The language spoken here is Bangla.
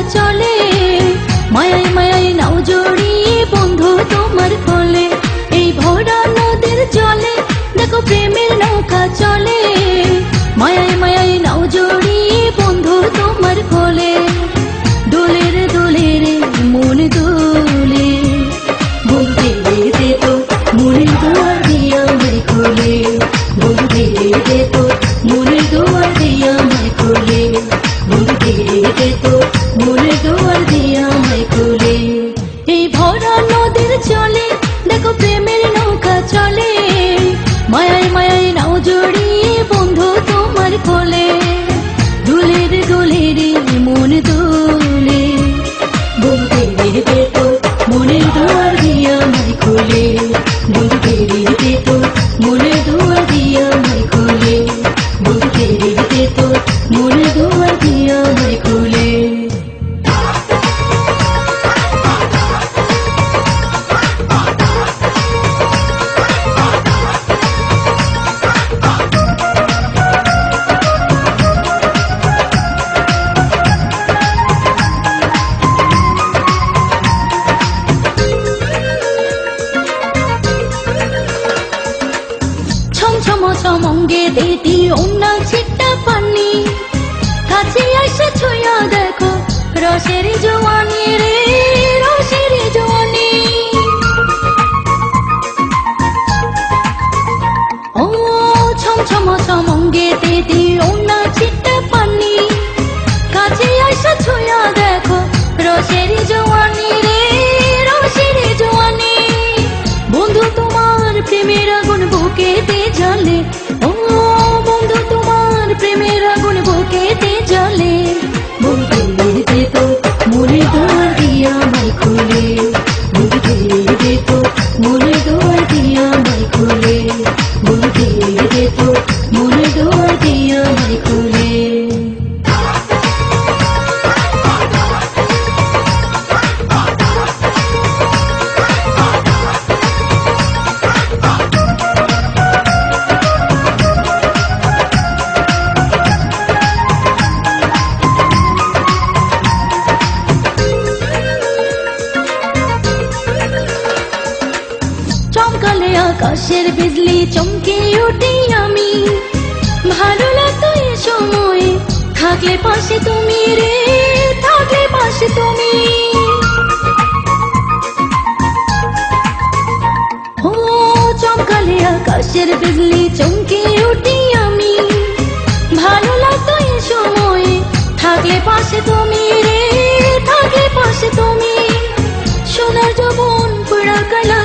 চলে মায়ায় মায়ায় নাও জড়িয়ে বন্ধু তোমার কোলে এই ভরা নদীর জলে দেখো প্রেমের নৌকা চলে মায়ায় মায়ায় নাও জড়িয়ে বন্ধু তোমার কোলে দোলে রে মন দোলে বলতে দে তো মনের দুয়ার দিয়ে আমায় খোলে বলতে দে তো মনের দুয়ার দিয়ে আমায় খোলে বলতে দে তো মনের দুয়ার দিয়ে আমায় খোলে এই ভরা নদীর চলে দেখো প্রেমের নৌকা চলে মায়ায় মায়ায় নাও জড়িয়ে বন্ধু তোমার কোলে দোলে রে মন দোলে বলতে দে তো মনের দুয়ার দিয়ে আমায় খোলে বলতে দে তো মনের দুয়ার দিয়ে আমায় খোলে বলতে দে তো মনের দুয়ার দিয়ে আমায় খোলে ছমঙ্গে দিদি ওনা ছিটা পানি কাছে এসে ছুঁয়া দেখো রসের জওয়ানি রে রসের জওয়ানি ও ছমঙ্গে দিদি ওনা ছিটা পানি কাছে এসে ছুঁয়া দেখো রসের জওয়ানি রে রসের জওয়ানি বন্ধু তোমার প্রেমের আগুন বুকেতে জ্বলে ও বন্ধু তোমার প্রেমের আগুন বুকেতে জ্বলে বলতে দে তো মনের দুয়ার দিয়ে আমায় খোলে বলতে দে তো মনের দুয়ার দিয়ে আমায় খোলে বলতে দে তো মনের দুয়ার দিয়ে আমায় খোলে চমকালে আকাশের বিজলি চমকে উঠি আমি ভালো লাগতো এ সময় থাকলে পাশে তুমি রে থাকলে পাশে তুমি ও চমকালে আকাশের বিজলি চমকে উঠি আমি ভালো লাগতো এ সময় থাকলে পাশে তুমি রে থাকলে পাশে তুমি সোনার যৌবন পুরা কালা